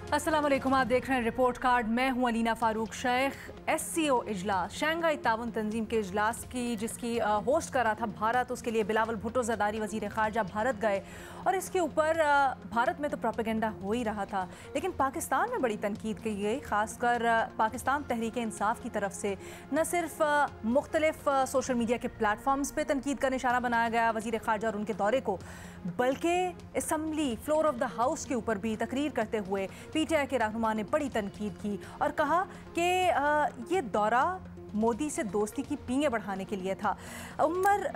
अस्सलाम वालेकुम, आप देख रहे हैं रिपोर्ट कार्ड। मैं हूं अलीना फारूक शेख। SCO इजलास, शंघाई ताउन तंजीम के इजलास की जिसकी होस्ट कर रहा था भारत, उसके लिए बिलावल भुट्टो ज़रदारी वज़ीर ख़ारजा भारत गए और इसके ऊपर भारत में तो प्रोपेगेंडा हो ही रहा था, लेकिन पाकिस्तान में बड़ी तनकीद की गई, ख़ासकर पाकिस्तान तहरीक इंसाफ की तरफ से। न सिर्फ मुख्तलिफ सोशल मीडिया के प्लेटफॉर्म्स पर तनकीद का निशाना बनाया गया वज़ीर ख़ारजा और उनके दौरे को, बल्कि assembly floor of the house के ऊपर भी तकरीर करते हुए PTI के रहनुमा ने बड़ी तनकीद की और कहा कि ये दौरा मोदी से दोस्ती की पींगे बढ़ाने के लिए था।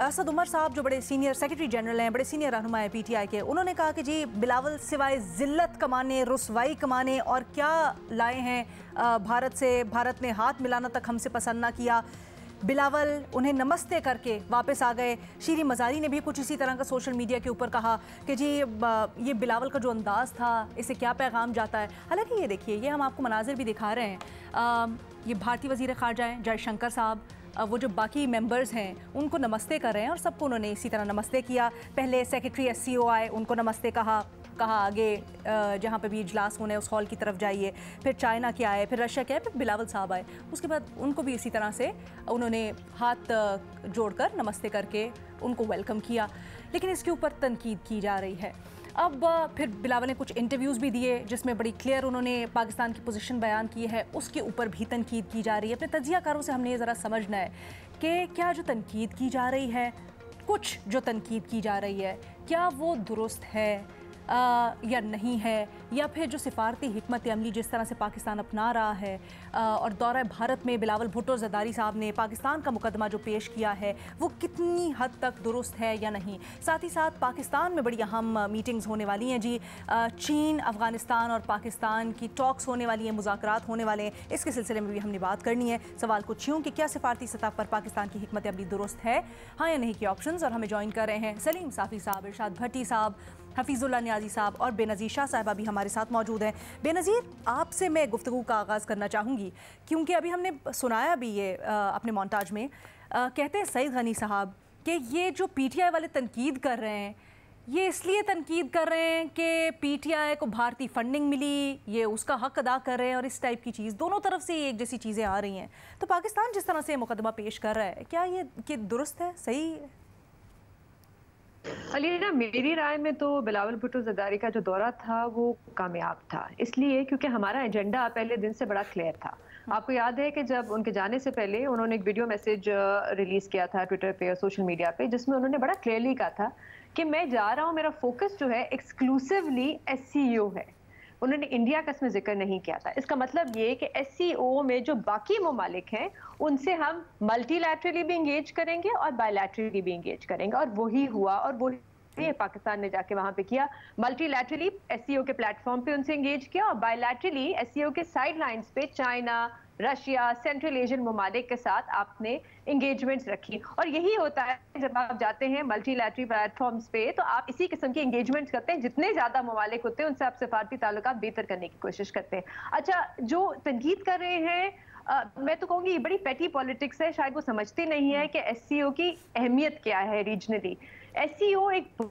असद उमर साहब जो बड़े सीनियर सेक्रेटरी जनरल हैं, बड़े सीनियर रहनुमा हैं PTI के, उन्होंने कहा कि जी बिलावल सिवाय ज़िल्लत कमाने, रुसवाई कमाने और क्या लाए हैं भारत से, भारत ने हाथ मिलाना तक हमसे पसंद ना किया। बिलावल उन्हें नमस्ते करके वापस आ गए। शीरी मज़ारी ने भी कुछ इसी तरह का सोशल मीडिया के ऊपर कहा कि जी ये बिलावल का जो अंदाज़ था, इससे क्या पैगाम जाता है। हालांकि ये देखिए, ये हम आपको मनाजिर भी दिखा रहे हैं। ये भारतीय वज़ीर ख़ारजा हैं जयशंकर साहब, वो जो बाकी मेंबर्स हैं उनको नमस्ते कर रहे हैं और सबको उन्होंने इसी तरह नमस्ते किया। पहले सेक्रेटरी SCO आए, उनको नमस्ते कहा आगे जहाँ पे भी इजलास होने उस हॉल की तरफ जाइए। फिर चाइना के आए, फिर रशिया के आए, फिर बिलावल साहब आए। उसके बाद उनको भी इसी तरह से उन्होंने हाथ जोड़कर नमस्ते करके उनको वेलकम किया, लेकिन इसके ऊपर तनकीद की जा रही है। अब फिर बिलावल ने कुछ इंटरव्यूज़ भी दिए जिसमें बड़ी क्लियर उन्होंने पाकिस्तान की पोजीशन बयान की है, उसके ऊपर भी तनकीद की जा रही है। अपने तज्ज़ियाकारों से हमने ये ज़रा समझना है कि क्या जो तनकीद की जा रही है, कुछ जो तनकीद की जा रही है, क्या वो दुरुस्त है या नहीं है, या फिर जो सिफारती हिकमत अमली जिस तरह से पाकिस्तान अपना रहा है और दौरा भारत में बिलावल भुट्टो ज़रदारी साहब ने पाकिस्तान का मुकदमा जो पेश किया है वो कितनी हद तक दुरुस्त है या नहीं। साथ ही साथ पाकिस्तान में बड़ी अहम मीटिंग्स होने वाली हैं जी। चीन, अफ़गानिस्तान और पाकिस्तान की टॉक्स होने वाली हैं, मुज़ाकरात होने वाले हैं। इसके सिलसिले में भी हमने बात करनी है। सवाल कुछ यूँ कि क्या सिफारती सतह पर पाकिस्तान की हिकमत अमली दुरुस्त है, हाँ या नहीं के ऑप्शंस। और हमें ज्वाइन कर रहे हैं सलीम साफ़ी साहब, इरशाद भट्टी साहब, हफीज़ुल्लाह नियाज़ी साहब और बेनज़ीर शाह साहिबा भी हमारे साथ मौजूद हैं। बेनज़ीर, आपसे मैं गुफ्तगू का आगाज़ करना चाहूँगी क्योंकि अभी हमने सुनाया भी ये अपने मोन्टाज में, कहते हैं सईद गनी साहब कि ये जो PTI वाले तनकीद कर रहे हैं, ये इसलिए तनकीद कर रहे हैं कि PTI को भारतीय फंडिंग मिली, ये उसका हक अदा कर रहे हैं और इस टाइप की चीज़, दोनों तरफ से एक जैसी चीज़ें आ रही हैं। तो पाकिस्तान जिस तरह से मुकदमा पेश कर रहा है, क्या ये दुरुस्त है, सही है? अलीना, मेरी राय में तो बिलावल भुट्टो ज़रदारी का जो दौरा था वो कामयाब था, इसलिए क्योंकि हमारा एजेंडा पहले दिन से बड़ा क्लियर था। आपको याद है कि जब उनके जाने से पहले उन्होंने एक वीडियो मैसेज रिलीज किया था ट्विटर पे और सोशल मीडिया पे, जिसमें उन्होंने बड़ा क्लियरली कहा था कि मैं जा रहा हूँ, मेरा फोकस जो है एक्सक्लूसिवली SCO है। उन्होंने इंडिया का इसमें जिक्र नहीं किया था। इसका मतलब ये कि SCO में जो बाकी ममालिक हैं उनसे हम मल्टीलैटरली भी इंगेज करेंगे और बायलैटरली भी इंगेज करेंगे, और वही हुआ और वही पाकिस्तान ने जाके वहां पे किया। मल्टीलैटरली SCO के प्लेटफॉर्म पे उनसे इंगेज किया और बायलैटरली SCO के साइड लाइन्स पे चाइना, रशिया, सेंट्रल एशियन ममालिक के साथ आपने इंगेजमेंट्स रखी। और यही होता है जब आप जाते हैं मल्टीलैटरल प्लेटफॉर्म्स पे, तो आप इसी किस्म की इंगेजमेंट्स करते हैं। जितने ज्यादा ममालिक होते हैं उनसे आप सिफारती ताल्लुकात बेहतर करने की कोशिश करते हैं। अच्छा, जो तनकीद कर रहे हैं, मैं तो कहूँगी ये बड़ी पेटी पॉलिटिक्स है। शायद वो समझते नहीं है कि SCO की अहमियत क्या है रीजनली। SCO एक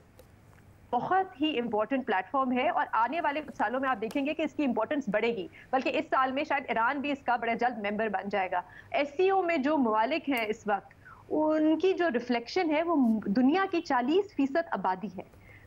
बहुत ही इंपॉर्टेंट प्लेटफॉर्म है और आने वाले कुछ सालों में आप देखेंगे कि इसकी इंपॉर्टेंस बढ़ेगी, बल्कि इस साल में शायद ईरान भी इसका बड़ा जल्द मेंबर बन जाएगा। SCO में जो ममालिक हैं इस वक्त, उनकी जो रिफ्लेक्शन है वो दुनिया की 40% आबादी है।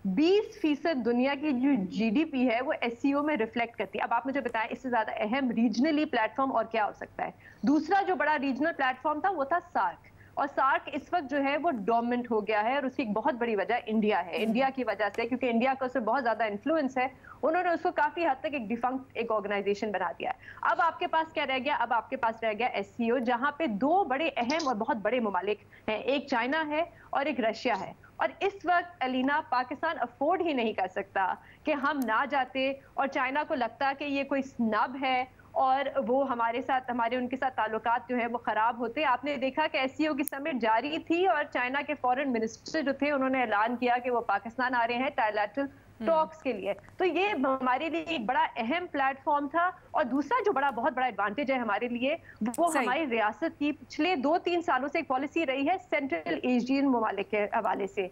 20% दुनिया की जो GDP है वो SCO में रिफ्लेक्ट करती है। अब आप मुझे बताएं इससे ज्यादा अहम रीजनली प्लेटफॉर्म और क्या हो सकता है। दूसरा जो बड़ा रीजनल प्लेटफॉर्म था वो था सार्क, और सार्क इस वक्त जो है वो डोमिनेंट हो गया है और उसकी एक बहुत बड़ी वजह इंडिया है। इंडिया की वजह से, क्योंकि इंडिया का उसमें बहुत ज्यादा इन्फ्लुएंस है, उन्होंने उसको काफी हद तक एक डिफंक्ट एक ऑर्गेनाइजेशन बना दिया है। अब आपके पास क्या रह गया? अब आपके पास रह गया SCO, जहां पे दो बड़े अहम और बहुत बड़े ममालिक हैं, एक चाइना है और एक रशिया है। और इस वक्त अलीना, पाकिस्तान अफोर्ड ही नहीं कर सकता कि हम ना जाते और चाइना को लगता कि ये कोई स्नब है और वो हमारे उनके साथ ताल्लुकात जो है वो खराब होते। आपने देखा कि SCO की समिट जारी थी और चाइना के फॉरेन मिनिस्टर जो थे उन्होंने ऐलान किया कि वो पाकिस्तान आ रहे हैं ट्रायलैटरल टॉक्स के लिए। तो ये हमारे लिए एक बड़ा अहम प्लेटफॉर्म था। और दूसरा जो बहुत बड़ा एडवांटेज है हमारे लिए, वो हमारी रियासत की पिछले 2-3 सालों से एक पॉलिसी रही है सेंट्रल एशियन ममालिक के हवाले से।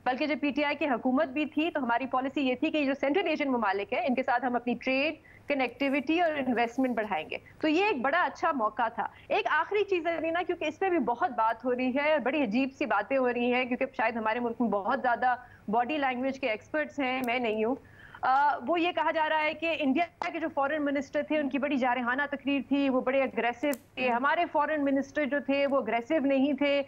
बल्कि जब पीटीआई की हुकूमत भी थी तो हमारी पॉलिसी ये थी कि जो सेंट्रल एशियन ममालिक है इनके साथ हम अपनी ट्रेड, कनेक्टिविटी और इन्वेस्टमेंट बढ़ाएंगे। तो ये एक बड़ा अच्छा मौका था। एक आखिरी चीज है ना, क्योंकि इस पे भी बहुत बात हो रही है, बड़ी अजीब सी बातें हो रही हैं, क्योंकि शायद हमारे मुल्क में बहुत ज्यादा बॉडी लैंग्वेज के एक्सपर्ट्स हैं, मैं नहीं हूँ। वो ये कहा जा रहा है कि इंडिया के जो फॉरेन मिनिस्टर थे उनकी बड़ी जारहाना तकरीर थी, वो बड़े अग्रेसिव थे। हमारे फॉरेन मिनिस्टर जो थे वो अग्रेसिव नहीं थे।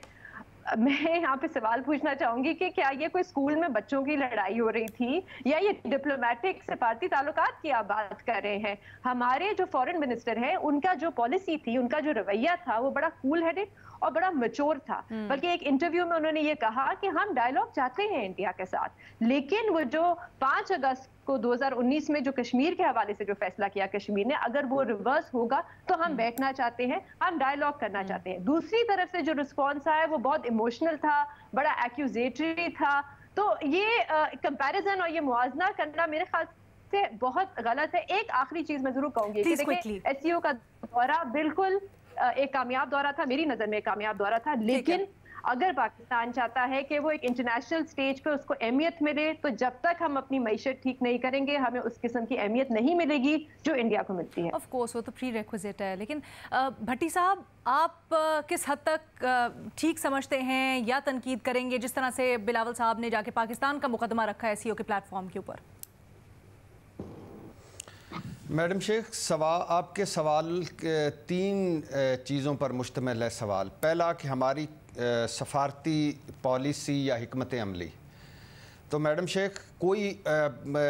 मैं यहाँ पे सवाल पूछना चाहूंगी कि क्या ये कोई स्कूल में बच्चों की लड़ाई हो रही थी या ये डिप्लोमेटिक सफारती ताल्लुकात की आप बात कर रहे हैं? हमारे जो फॉरेन मिनिस्टर हैं उनका जो पॉलिसी थी, उनका जो रवैया था वो बड़ा कूल हेडेड और बड़ा मैच्योर था। बल्कि एक इंटरव्यू में उन्होंने ये कहा कि हम डायलॉग चाहते हैं इंडिया के साथ, लेकिन वो जो 5 अगस्त को 2019 में जो कश्मीर के हवाले से जो फैसला किया कश्मीर ने, अगर वो रिवर्स होगा तो हम बैठना चाहते हैं, हम डायलॉग करना चाहते हैं। दूसरी तरफ से जो रिस्पॉन्स आया वो बहुत इमोशनल था, बड़ा एक्यूजेटरी था। तो ये कंपैरिजन और ये मुआवजा करना मेरे ख्याल से बहुत गलत है। एक आखिरी चीज मैं जरूर कहूंगी कि देखिए एससीओ का दौरा बिल्कुल एक कामयाब दौरा था, मेरी नजर में एक कामयाब दौरा था, लेकिन अगर पाकिस्तान चाहता है कि वो एक इंटरनेशनल स्टेज पे उसको अहमियत मिले, तो जब तक हम अपनी मईशत ठीक नहीं करेंगे हमें उस किस्म की अहमियत नहीं मिलेगी जो इंडिया को मिलती है। ऑफ कोर्स वो तो प्री रिक्विजिट है, लेकिन भट्टी साहब आप किस हद तक ठीक समझते हैं या तनकीद करेंगे जिस तरह से बिलावल साहब ने जाके पाकिस्तान का मुकदमा रखा है एससीओ के प्लेटफॉर्म के ऊपर? मैडम शेख, आपके सवाल 3 चीज़ों पर मुश्तमिल है सवाल। पहला कि हमारी सफारती पॉलिसी या हिकमत अमली। तो मैडम शेख कोई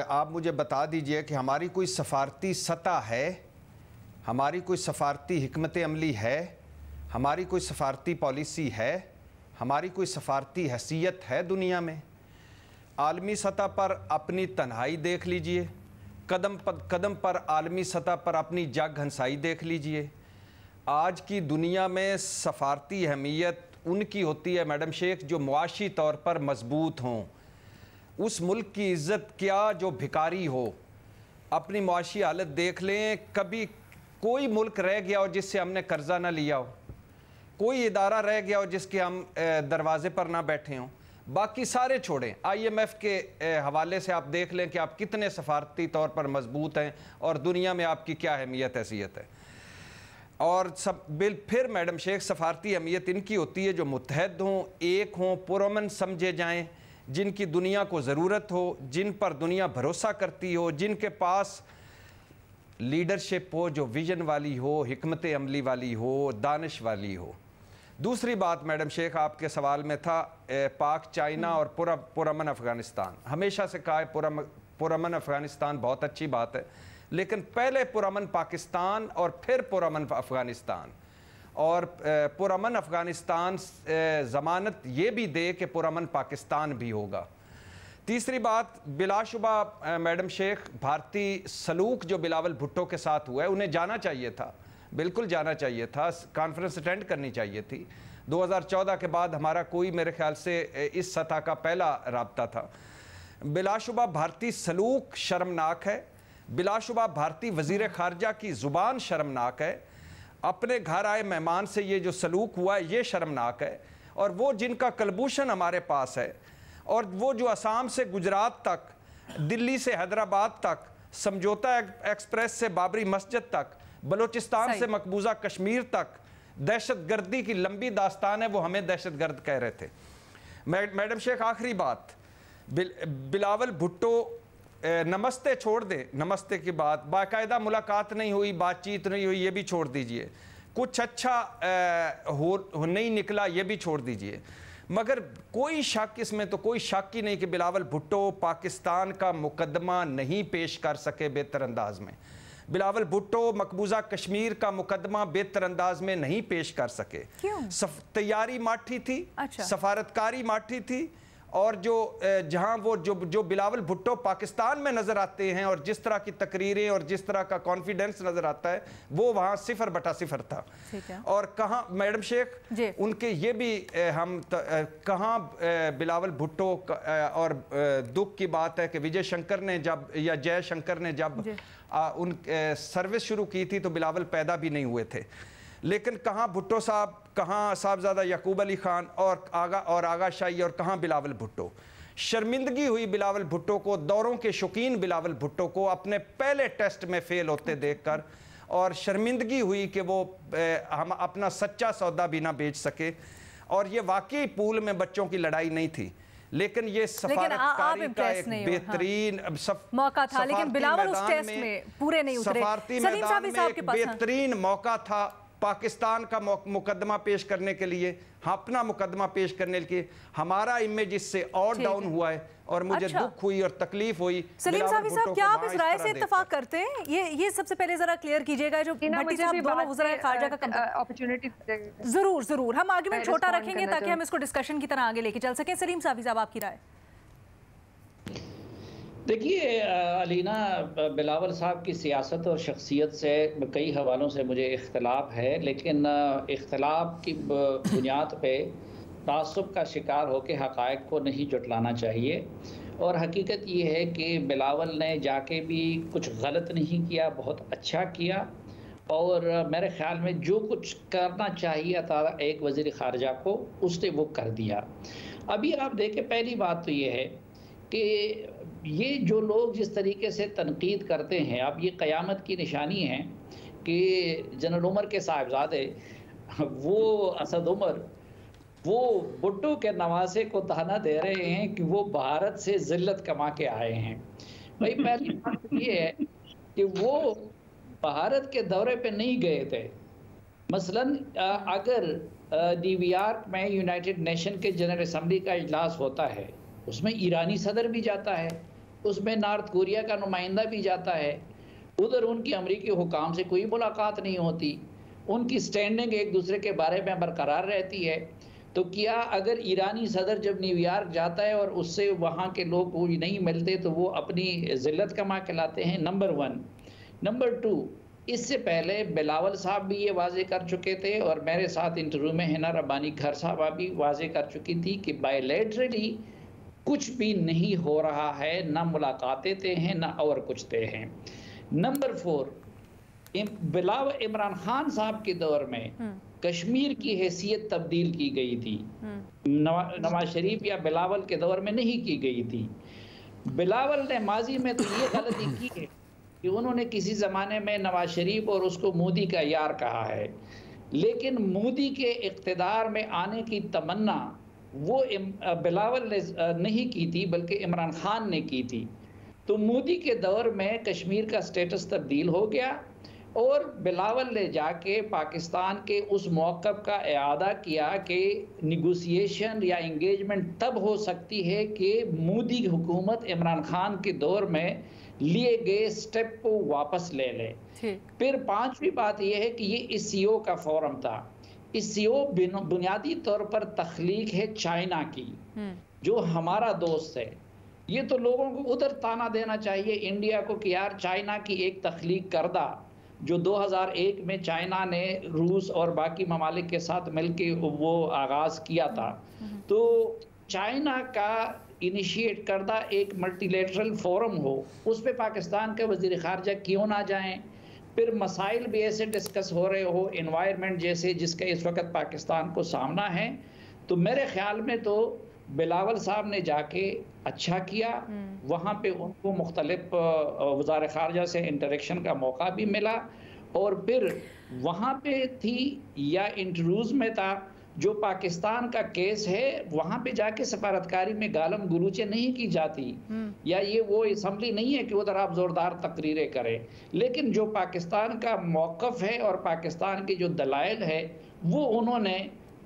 आप मुझे बता दीजिए कि हमारी कोई सफारती सतह है, हमारी कोई सफारती हिकमत अमली है, हमारी कोई सफारती पॉलिसी है, हमारी कोई सफारती हैसियत है दुनिया में? आलमी सतह पर अपनी तन्हाई देख लीजिए, कदम पर आलमी सतह पर अपनी जग हंसाई देख लीजिए। आज की दुनिया में सफारती अहमियत उनकी होती है मैडम शेख जो मुआशी तौर पर मजबूत हों। उस मुल्क की इज़्ज़त क्या जो भिखारी हो। अपनी मुआशी हालत देख लें, कभी कोई मुल्क रह गया हो जिससे हमने कर्जा ना लिया हो, कोई इदारा रह गया हो जिसके हम दरवाजे पर ना बैठे हों, बाकी सारे छोड़ें। IMF के हवाले से आप देख लें कि आप कितने सफारती तौर पर मजबूत हैं और दुनिया में आपकी क्या अहमियत हैसियत है। और फिर मैडम शेख सफारती अहमियत इनकी होती है जो मुत्तहद हों, एक हों, पुरअमन समझे जाएं, जिनकी दुनिया को ज़रूरत हो, जिन पर दुनिया भरोसा करती हो, जिनके पास लीडरशिप हो जो विजन वाली हो, हिकमत अमली वाली हो, दानिश वाली हो। दूसरी बात मैडम शेख आपके सवाल में था पाक चाइना और पुरअमन अफ़गानिस्तान। हमेशा से कहा है पुरअमन अफ़गानिस्तान बहुत अच्छी बात है, लेकिन पहले पुरअमन पाकिस्तान और फिर पुरअमन अफ़गानिस्तान। और पुरअमन अफ़गानिस्तान ज़मानत ये भी दे कि पुरअमन पाकिस्तान भी होगा। तीसरी बात, बिलाशुबा मैडम शेख भारतीय सलूक जो बिलावल भुट्टो के साथ हुआ है उन्हें जाना चाहिए था, बिल्कुल जाना चाहिए था, कॉन्फ्रेंस अटेंड करनी चाहिए थी। 2014 के बाद हमारा कोई मेरे ख्याल से इस सतह का पहला राब्ता था। बिलाशुबा भारतीय सलूक शर्मनाक है, बिलाशुबा भारतीय वज़ीर ख़ारजा की ज़ुबान शर्मनाक है, अपने घर आए मेहमान से ये जो सलूक हुआ है ये शर्मनाक है। और वो जिनका कलभूषण हमारे पास है और वो जो असम से गुजरात तक, दिल्ली से हैदराबाद तक, समझौता एक्सप्रेस से बाबरी मस्जिद तक, बलूचिस्तान से मकबूजा कश्मीर तक दहशत गर्दी की लंबी दास्तान है, वो हमें दहशत गर्द कह रहे थे। मैडम शेख आखिरी बात, बिलावल भुट्टो नमस्ते छोड़ दे, नमस्ते की बात, बाकायदा मुलाकात नहीं हुई, बातचीत नहीं हुई, ये भी छोड़ दीजिए, कुछ अच्छा हो नहीं निकला, ये भी छोड़ दीजिए, मगर कोई शक इसमें तो कोई शक ही नहीं कि बिलावल भुट्टो पाकिस्तान का मुकदमा नहीं पेश कर सके बेहतर अंदाज में। बिलावल भुट्टो मकबूजा कश्मीर का मुकदमा बेहतर अंदाज में नहीं पेश कर सके। तैयारी माठी थी, अच्छा। सफारतकारी माठी थी, और जो जहां वो जो बिलावल भुट्टो पाकिस्तान में नजर आते हैं और जिस तरह की तकरीरें और जिस तरह का कॉन्फिडेंस नजर आता है वो वहां 0/0 था। और कहां मैडम शेख उनके ये भी हम कहां बिलावल भुट्टो और दुख की बात है कि विजय शंकर ने जब या जय शंकर ने जब उन सर्विस शुरू की थी तो बिलावल पैदा भी नहीं हुए थे। लेकिन कहाँ भुट्टो साहब, कहाँ साहबजादा याकूब अली खान और आगा शाही, और कहाँ बिलावल भुट्टो। शर्मिंदगी हुई बिलावल भुट्टो को, दौरों के शौकीन बिलावल भुट्टो को अपने पहले टेस्ट में फेल होते देखकर, और शर्मिंदगी हुई कि वो हम अपना सच्चा सौदा भी ना बेच सके। और ये वाकई पूल में बच्चों की लड़ाई नहीं थी, लेकिन ये सफारतकारी का एक बेहतरीन मौका था, लेकिन बिलावल उस टेस्ट में पूरे नहीं उतरे। सफारती मैदान में एक बेहतरीन मौका था पाकिस्तान का मुकदमा पेश करने के लिए, अपना मुकदमा पेश करने के लिए। हमारा इमेज इससे और डाउन हुआ है और मुझे दुख हुई और तकलीफ हुई। सलीम साहब, क्या आप इस राय से इत्तेफाक करते हैं? ये सबसे पहले जरा क्लियर कीजिएगा। जो भट्टी साहब दोनों वज़ीर ख़ारजा का अपॉर्चुनिटी जरूर हम आर्गुमेंट छोटा रखेंगे ताकि हम इसको डिस्कशन की तरह आगे लेके चल सकें। सलीम साहब, आपकी राय? देखिए अलीना, बिलावल साहब की सियासत और शख्सियत से कई हवालों से मुझे इख्तलाफ है, लेकिन इख्तलाफ की बुनियाद पे तासुब का शिकार होकर हक़ाइक़ को नहीं जुटलाना चाहिए। और हकीकत ये है कि बिलावल ने जाके भी कुछ गलत नहीं किया, बहुत अच्छा किया। और मेरे ख़्याल में जो कुछ करना चाहिए था एक वज़ीर ख़ारजा को, उसने वो कर दिया। अभी आप देखें, पहली बात तो ये है कि ये जो लोग जिस तरीके से तनकीद करते हैं, अब ये क़यामत की निशानी है कि जनरल उमर के साहिबजादे वो असद उमर वो भुट्टो के नवासे को ताना दे रहे हैं कि वो भारत से ज़िल्लत कमा के आए हैं। भाई पहली बात ये है कि वो भारत के दौरे पे नहीं गए थे। मसलन अगर न्यूयॉर्क में यूनाइटेड नेशन के जनरल असम्बली का इजलास होता है, उसमें ईरानी सदर भी जाता है, उसमें नॉर्थ कोरिया का नुमाइंदा भी जाता है, उधर उनकी अमरीकी हुकाम से कोई मुलाकात नहीं होती, उनकी स्टैंडिंग एक दूसरे के बारे में बरकरार रहती है। तो क्या अगर ईरानी सदर जब न्यूयॉर्क जाता है और उससे वहाँ के लोग कोई नहीं मिलते तो वो अपनी ज़िल्लत कमा के लाते हैं? नंबर 1। नंबर 2, इससे पहले बिलावल साहब भी ये वाजे कर चुके थे और मेरे साथ इंटरव्यू में हिना रब्बानी घर साहबा भी वाजे कर चुकी थी कि बायलैटरली कुछ भी नहीं हो रहा है, ना मुलाकातें तय हैं ना और कुछ तय हैं। नंबर 4, बिलावल इमरान खान साहब के दौर में कश्मीर की हैसियत तब्दील की गई थी, नवाज शरीफ या बिलावल के दौर में नहीं की गई थी। बिलावल ने माजी में तो ये गलती की है कि उन्होंने किसी ज़माने में नवाज शरीफ और उसको मोदी का यार कहा है, लेकिन मोदी के इक़्तिदार में आने की तमन्ना वो बिलावल ने नहीं की थी बल्कि इमरान खान ने की थी। तो मोदी के दौर में कश्मीर का स्टेटस तब्दील हो गया और बिलावल ने जाके पाकिस्तान के उस मौक़िफ़ का इआदा किया कि निगोसिएशन या इंगेजमेंट तब हो सकती है कि मोदी हुकूमत इमरान खान के दौर में लिए गए स्टेप को वापस ले ले। फिर पांचवी बात यह है कि ये ICO का फोरम था। ICO बुनियादी तौर पर तख्लीक है चाइना की, जो हमारा दोस्त है। ये तो लोगों को उधर ताना देना चाहिए इंडिया को कि यार चाइना की एक तख्लीक करदा, जो 2001 में चाइना ने रूस और बाकी ममालिक के साथ मिलके वो आगाज़ किया था। तो चाइना का इनिशिएट करदा एक मल्टीलेटरल फोरम हो, उस पर पाकिस्तान के वज़ीर ख़ारजा क्यों ना जाएं? फिर मसाइल भी ऐसे डिस्कस हो रहे हो, एनवायरनमेंट जैसे जिसका इस वक्त पाकिस्तान को सामना है। तो मेरे ख्याल में तो बिलावल साहब ने जाके अच्छा किया, वहाँ पे उनको मुख्तलिफ वज़ार ख़ारजा से इंटरेक्शन का मौका भी मिला और फिर वहाँ पे थी या इंटरव्यूज़ में था जो पाकिस्तान का केस है, वहाँ पे जाके सफारतकारी में गालम गुलूचे नहीं की जाती, या ये वो असम्बली नहीं है कि उधर आप ज़ोरदार तकरीरें करें, लेकिन जो पाकिस्तान का मौक़िफ़ है और पाकिस्तान के जो दलाइल है वो उन्होंने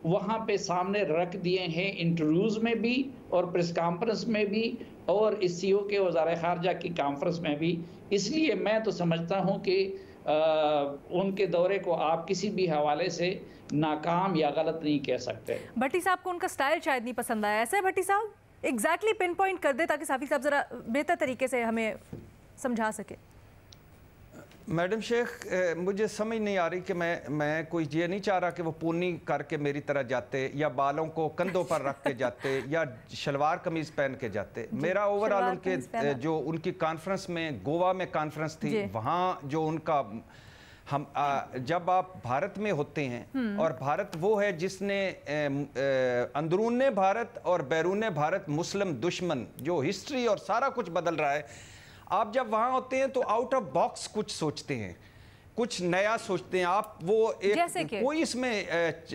वहाँ पे सामने रख दिए हैं, इंटरव्यूज़ में भी और प्रेस कॉन्फ्रेंस में भी और ICO के वज़ार ख़ारजा की कॉन्फ्रेंस में भी। इसलिए मैं तो समझता हूँ कि उनके दौरे को आप किसी भी हवाले से नाकाम या गलत नहीं कह सकते। भट्टी साहब को उनका स्टाइल शायद नहीं पसंद आया, ऐसा है भट्टी साहब? एग्जैक्टली पिन पॉइंट कर दे ताकि साफी साहब ज़रा बेहतर तरीके से हमें समझा सके। मैडम शेख, मुझे समझ नहीं आ रही कि मैं कोई ये नहीं चाह रहा कि वो पूनी करके मेरी तरह जाते या बालों को कंधों पर रख के जाते या शलवार कमीज़ पहन के जाते। मेरा ओवरऑल उनके जो उनकी कॉन्फ्रेंस में, गोवा में कॉन्फ्रेंस थी, वहाँ जो उनका हम जब आप भारत में होते हैं और भारत वो है जिसने अंदरूने भारत और बैरूने भारत मुस्लिम दुश्मन जो हिस्ट्री और सारा कुछ बदल रहा है, आप जब वहाँ होते हैं तो आउट ऑफ बॉक्स कुछ सोचते हैं, कुछ नया सोचते हैं आप। वो एक कोई इसमें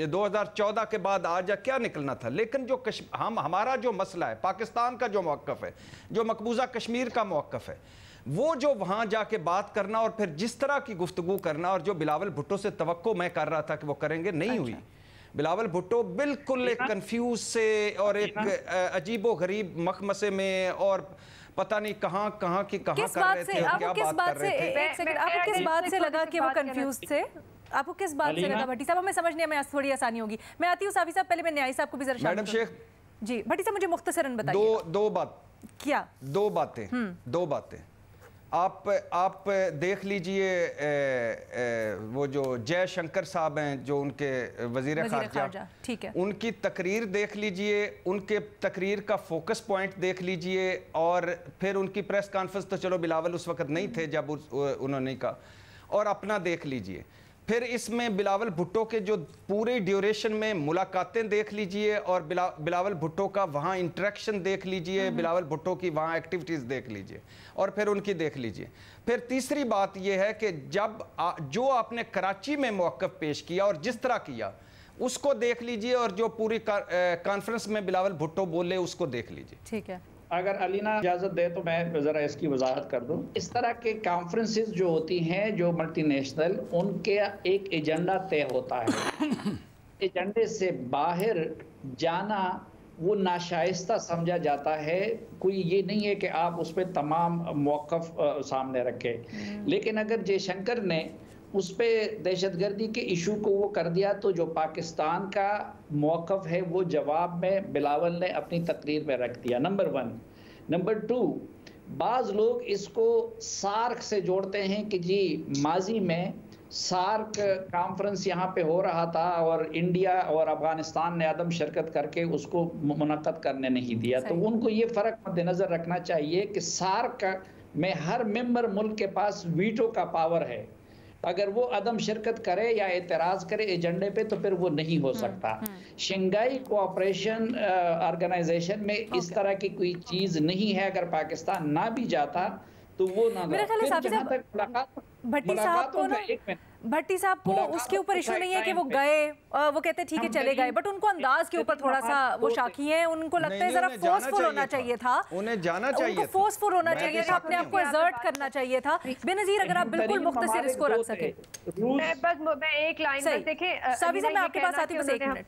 2014 के बाद आज क्या निकलना था, लेकिन जो हमारा जो मसला है, पाकिस्तान का जो मौक़िफ़ है, जो मकबूजा कश्मीर का मौक़िफ़ है, वो जो वहाँ जाके बात करना और फिर जिस तरह की गुफ्तगू करना और जो बिलावल भुट्टो से तवक्को मैं कर रहा था कि वो करेंगे, नहीं हुई। बिलावल भुट्टो बिल्कुल एक कंफ्यूज से और एक अजीबो गरीब मखमसे में और पता नहीं कहाँ की कहाँ कर रहे थे, क्या बात कर रहे थे। एक सेकंड, आपको किस बात से लगा कि वो कंफ्यूज थे? आपको किस बात से लगा भट्टी साहब? हमें समझने में थोड़ी आसानी होगी। मैं आती हूँ साफी साहब, पहले मैं न्याय साहब को भी जरा मैडम शेख जी। भट्टी साहब मुझे मुख्तसरन बताइए। दो बातें आप देख लीजिए, वो जो जयशंकर साहब हैं जो उनके वजीर खारजा, ठीक है, उनकी तकरीर देख लीजिए, उनके तकरीर का फोकस पॉइंट देख लीजिए, और फिर उनकी प्रेस कॉन्फ्रेंस, तो चलो बिलावल उस वक्त नहीं थे जब उन्होंने कहा, और अपना देख लीजिए। फिर इसमें बिलावल भुट्टो के जो पूरे ड्यूरेशन में मुलाकातें देख लीजिए और बिलावल भुट्टो का वहाँ इंटरेक्शन देख लीजिए, बिलावल भुट्टो की वहाँ एक्टिविटीज़ देख लीजिए और फिर उनकी देख लीजिए। फिर तीसरी बात यह है कि जब जो आपने कराची में मौक़िफ़ पेश किया और जिस तरह किया उसको देख लीजिए, और जो पूरी कॉन्फ्रेंस में बिलावल भुट्टो बोले उसको देख लीजिए। ठीक है, अगर अलीना इजाज़त दे तो मैं ज़रा इसकी वजाहत कर दूं। इस तरह के कॉन्फ्रेंसेस जो होती हैं जो मल्टीनेशनल, उनके एक एजेंडा तय होता है। एजेंडे से बाहर जाना वो नाशाइस्ता समझा जाता है। कोई ये नहीं है कि आप उस पर तमाम मौक़िफ़ सामने रखें, लेकिन अगर जयशंकर ने उस पर दहशतगर्दी के इशू को वो कर दिया, तो जो पाकिस्तान का मौक़िफ़ है वो जवाब में बिलावल ने अपनी तकरीर में रख दिया, नंबर 1। नंबर 2, बाज़ लोग इसको सार्क से जोड़ते हैं कि जी माजी में सार्क कॉन्फ्रेंस यहाँ पे हो रहा था और इंडिया और अफ़गानिस्तान ने अदम शिरकत करके उसको मुनक़्क़द करने नहीं दिया। तो उनको ये फ़र्क मद्देनज़र रखना चाहिए कि सार्क में हर मेंबर मुल्क के पास वीटो का पावर है। अगर वो अदम शिरकत करे या एतराज़ करे एजेंडे पे, तो फिर वो नहीं हो सकता। शंघाई कोऑपरेशन ऑर्गेनाइजेशन में इस तरह की कोई चीज़ नहीं है। अगर पाकिस्तान ना भी जाता तो वो ना, भट्टी साहब को उसके ऊपर इशू नहीं है कि वो गए, वो कहते ठीक है चले गए, बट उनको अंदाज के ऊपर थोड़ा सा वो शाकी है। उनको लगता है जरा फोर्सफुल होना चाहिए था, उन्हें जाना चाहिए था, फोर्सफुल होना चाहिए था, अपने आप को एक्सर्ट करना चाहिए था। बेनज़ीर, अगर आप बिल्कुल मुख्तसर इसको रख सके। मैं एक लाइन में देखें साबी साहब, मैं आपके पास आती हूं।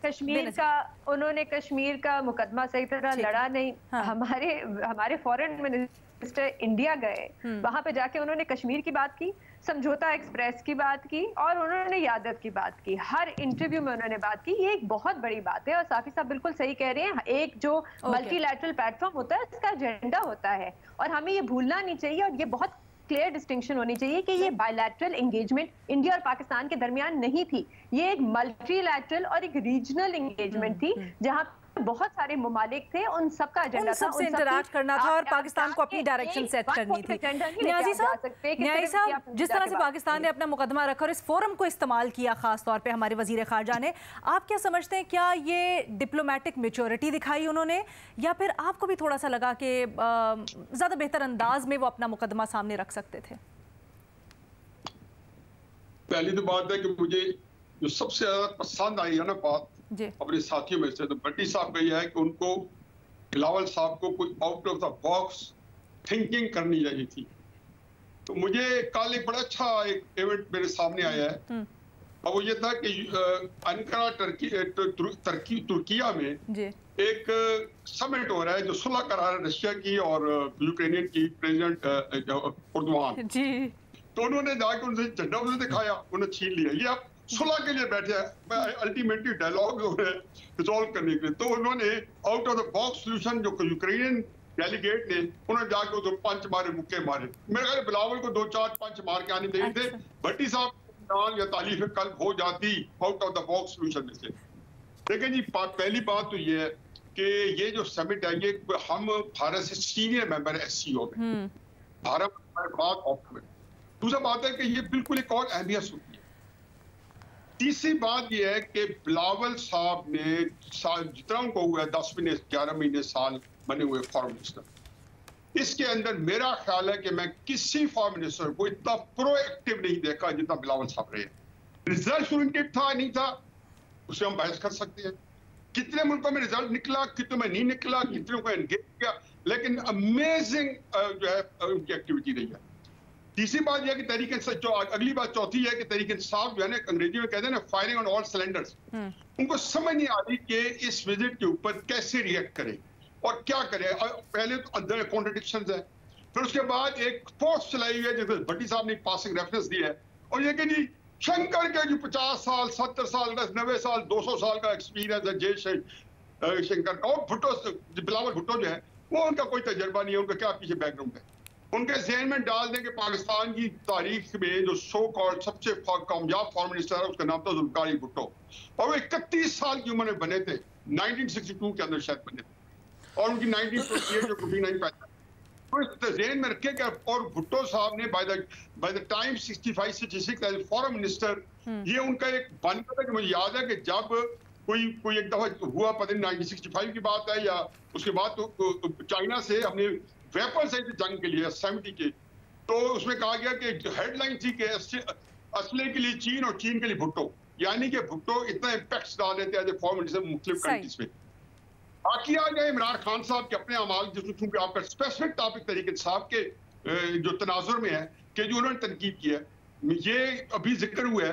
कश्मीर का उन्होंने कश्मीर का मुकदमा सही तरह लड़ा नहीं। हमारे फॉरेन मिनिस्टर इंडिया गए, वहां पे जाके उन्होंने कश्मीर की बात की, समझौता एक्सप्रेस की बात की, और उन्होंने यादव की बात की। हर इंटरव्यू में उन्होंने बात की। ये एक बहुत बड़ी बात है, और साफी साहब बिल्कुल सही कह रहे हैं। एक जो मल्टीलैटरल प्लेटफॉर्म होता है उसका एजेंडा होता है, और हमें ये भूलना नहीं चाहिए, और ये बहुत क्लियर डिस्टिंक्शन होनी चाहिए कि ये बायलैटरल एंगेजमेंट इंडिया और पाकिस्तान के दरमियान नहीं थी। ये एक मल्टीलैटरल और एक रीजनल एंगेजमेंट थी, जहां बहुत सारे ममालिक थे, उन सबका एजेंडा था, सबसे इंटरैक्ट करना था और पाकिस्तान को अपनी डायरेक्शन सेट करनी थी। न्याजी साहब, जिस तरह से पाकिस्तान ने अपना मुकदमा रखा और इस फोरम को इस्तेमाल किया, खास तौर पे हमारे वजीर खारजा ने, आप क्या समझते हैं, क्या ये डिप्लोमेटिक मैच्योरिटी दिखाई उन्होंने, या फिर आपको भी थोड़ा सा लगा कि ज्यादा बेहतर अंदाज में वो अपना मुकदमा सामने रख सकते थे? पहली तो बात है कि मुझे जो सबसे ज्यादा पसंद आई है ना बात अपने साथियों में से, तो भट्टी साहब का यह है कि उनको बिलावल साहब को कोई out of the box thinking करनी चाहिए थी। तो मुझे कल एक बड़ा अच्छा एक इवेंट मेरे सामने आया है, और वो ये था कि अंकारा तुर्किया में एक समिट हो रहा है जो सुलह करा है रशिया की और यूक्रेनियन की प्रेसिडेंट एर्दोगान जी। तो उन्होंने जाकर उनसे झंडा उन्हें दिखाया, उन्हें छीन लिया। ये आप सुलह के लिए बैठे हैं, अल्टीमेटली डायलॉग रिजॉल्व करने के लिए। तो उन्होंने out of the box solution, जो यूक्रेनियन डेलीगेट ने, उन्होंने जाकर उधर पंच मारे, मुक्के मारे। मेरे ख्याल बिलावल को 2-4 पंच मार के आने चाहिए थे। भट्टी साहब या तारीफ कल हो जाती out of the box solution में से। लेकिन जी पहली बात तो ये है कि ये जो समिट है, ये हम भारत से सीनियर मेंबर है SCO में, भारत हमारे बात ऑफ में। दूसरा बात है कि ये बिल्कुल एक और अहमियत होती है तीसरी बात यह है कि बिलावल साहब ने जितना उनको हुआ 10 महीने 11 महीने साल बने हुए फॉरेन मिनिस्टर, इसके अंदर मेरा ख्याल है कि मैं किसी फॉरेन मिनिस्टर को इतना प्रोएक्टिव नहीं देखा जितना बिलावल साहब रहे। रिजल्ट उनके था नहीं था उसे हम बहस कर सकते हैं, कितने मुल्कों में रिजल्ट निकला, कितनों में नहीं निकला, कितनों को एंगेज किया, लेकिन अमेजिंग जो है उनकी एक्टिविटी रही है। तीसरी बात यह कि तहरीक इंसाफ, जो अगली बात चौथी है कि तहरीक इंसाफ जो है ना, अंग्रेजी में कहते हैं ना फायरिंग ऑन ऑल सिलेंडर्स, उनको समझ नहीं आ रही कि इस विजिट के ऊपर कैसे रिएक्ट करें और क्या करें। पहले तो अंदर कॉन्ट्रडिक्शंस है, फिर उसके बाद एक पोस्ट चलाई हुई है जिसमें भट्टी साहब ने पासिंग रेफरेंस दिया है, और ये कि जी शंकर के जो 50 साल 70 साल 90 साल 200 साल का एक्सपीरियंस है जय शंकर का, और भुट्टो बिलावल भुट्टो जो है वो उनका कोई तजर्बा नहीं है, उनका क्या पीछे बैकग्राउंड है। उनके जहन में डाल दें कि पाकिस्तान की तारीख में जो सो कॉल्ड सबसे कामयाब फॉरेन मिनिस्टर है उसका नाम था जुल्फिकार अली भुट्टो, और वो 31 साल की उम्र में बने थे, 1962 के अंदर शायद बने थे, और उनकी 1928 जो 59 पैदा तो जहन में रखे। और भुट्टो साहब ने बाय द टाइम 65 से 66 एज फॉरेन मिनिस्टर, ये उनका एक बनता था कि मुझे याद है कि जब कोई एक दफा हुआ, पता नहीं 1965 की बात है या उसके बाद, तो चाइना से हमने वेपन्स आई थी जंग के लिए 70 के, तो उसमें कहा गया कि हेडलाइन थी कि असले के लिए चीन और चीन के लिए भुट्टो, यानी कि भुट्टो इतना इम्पैक्ट डाल देते हैं फॉरेन मिनिस्टर मुख्तलिफ कंट्रीज में। बाकी आ गए इमरान खान साहब के अपने अमाल, जिसमें आपका स्पेसिफिक टॉपिक तरीके साहब के जो तनाजुर में है कि जो उन्होंने तनकीद की है, ये अभी जिक्र हुआ है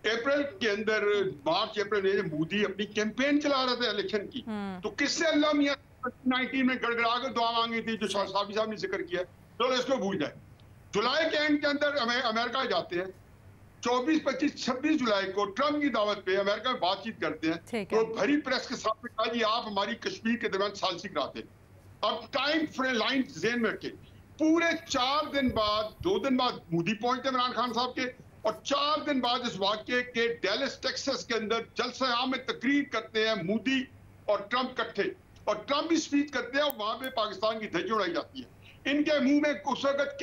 अप्रैल के अंदर, मार्च अप्रैल में मोदी अपनी कैंपेन चला रहे थे इलेक्शन की, तो किससे अल्लाह मियां 19 में गड़गड़ा कर दुआ मांगी थी, जो साहब ने जिक्र किया, चलो इसको भूल जाए। जुलाई के एंड के अंदर अमेरिका जाते हैं, 24, 25, 26 जुलाई को ट्रम्प की दावत पे अमेरिका में बातचीत करते हैं, तो भरी प्रेस के सामने कहा जी आप हमारी कश्मीर के दरमियान सालसी कराते। अब टाइम फ्रेम लाइन जेन में रखे, पूरे 4 दिन बाद, 2 दिन बाद मोदी पहुंचते इमरान खान साहब के, और 4 दिन बाद इस वाक्य के डेलस टेक्सास के अंदर जलसा आम में तकरीर करते हैं मोदी और ट्रम्प इकट्ठे, और ट्रम्प भी स्पीच करते हैं, और वहां पे पाकिस्तान की धज्जी उड़ाई जाती है। इनके मुंह में उस वक्त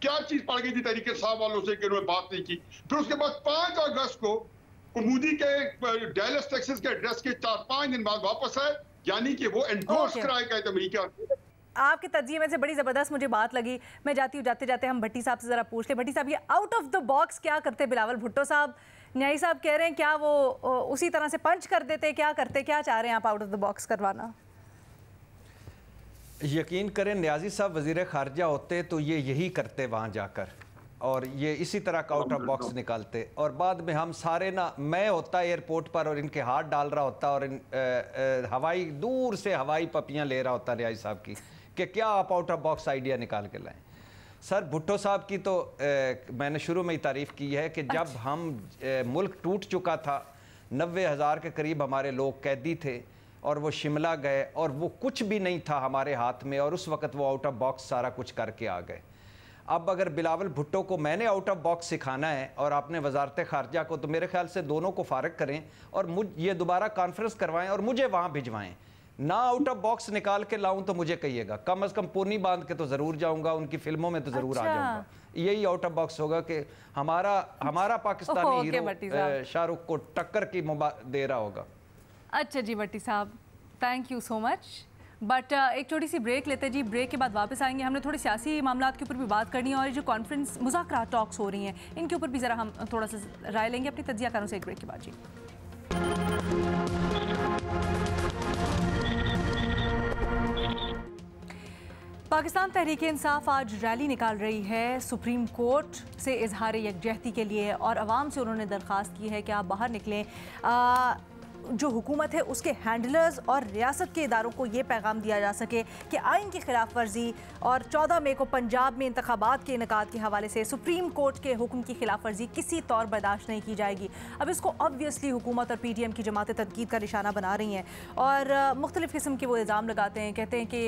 क्या चीज पड़ गई थी तरीके साहब वालों से कि उन्होंने बात नहीं की। फिर उसके बाद 5 अगस्त को मोदी के डेलस टेक्सास के एड्रेस के 4-5 दिन बाद वापस आए, यानी कि वो एंडोर्स कराया गया था अमेरिका। आपके तर्जीह में से बड़ी ज़बरदस्त मुझे बात लगी। मैं जाती हूँ, जाते जाते हम भट्टी साहब से ज़रा पूछ ले। भट्टी साहब, ये आउट ऑफ द बॉक्स क्या करते बिलावल भुट्टो साहब? न्यायी साहब कह रहे हैं क्या वो उसी तरह से पंच कर देते, क्या करते, क्या चाह रहे हैं आप आउट ऑफ द बॉक्स करवाना? यकीन करें न्याजी साहब वज़ीर ख़ारजा होते तो ये यही करते वहाँ जाकर, और ये इसी तरह का आउट ऑफ बॉक्स निकालते, और बाद में हम सारे ना, मैं होता एयरपोर्ट पर और इनके हाथ डाल रहा होता, और हवाई दूर से हवाई पपियाँ ले रहा होता न्याजी साहब की कि क्या आप आउट ऑफ बॉक्स आइडिया निकाल के लाएं। सर भुट्टो साहब की तो मैंने शुरू में ही तारीफ़ की है कि जब हम मुल्क टूट चुका था, 90,000 के करीब हमारे लोग कैदी थे, और वो शिमला गए और वो कुछ भी नहीं था हमारे हाथ में, और उस वक्त वो आउट ऑफ बॉक्स सारा कुछ करके आ गए। अब अगर बिलावल भुट्टो को मैंने आउट ऑफ बॉक्स सिखाना है और आपने वजारत ख़ारजा को, तो मेरे ख्याल से दोनों को फ़ारग करें और ये दोबारा कॉन्फ्रेंस करवाएं और मुझे वहाँ भिजवाएं। ना आउट ऑफ बॉक्स निकाल के लाऊं तो मुझे कहिएगा, कम अज़ कम पूनी बांध के तो ज़रूर जाऊँगा, उनकी फिल्मों में तो ज़रूर आ जाऊँगा। यही आउट ऑफ बॉक्स होगा कि हमारा पाकिस्तानी हीरो शाहरुख को टक्कर की दे रहा होगा। अच्छा जी भट्टी साहब, thank you so much. But एक छोटी सी ब्रेक लेते जी, ब्रेक के बाद वापस आएंगे। हमने थोड़े सियासी मामलात के ऊपर भी बात करनी है, और ये जो कॉन्फ्रेंस मुज़ाकरात टॉक्स हो रही हैं इनके ऊपर भी ज़रा हम थोड़ा सा राय लेंगे अपनी तज्ज़ियाकारों से एक ब्रेक के बाद जी। पाकिस्तान तहरीक इंसाफ आज रैली निकाल रही है सुप्रीम कोर्ट से इजहार यकजहती के लिए, और अवाम से उन्होंने दरख्वास्त की है कि आप बाहर निकलें। जो हुकूमत है उसके हैंडलर्स और रियासत के इदारों को ये पैगाम दिया जा सके कि आइन की खिलाफ वर्जी और 14 मई को पंजाब में इंतखाबात के इनेकाद के हवाले से सुप्रीम कोर्ट के हुक्म की खिलाफ वर्जी किसी तौर बर्दाश्त नहीं की जाएगी। अब इसको ऑब्वियसली हुकूमत और PTM की जमातें तनकीद का निशाना बना रही हैं, और मुख्तलिफ़ किस्म के वो इल्ज़ाम लगाते हैं। कहते हैं कि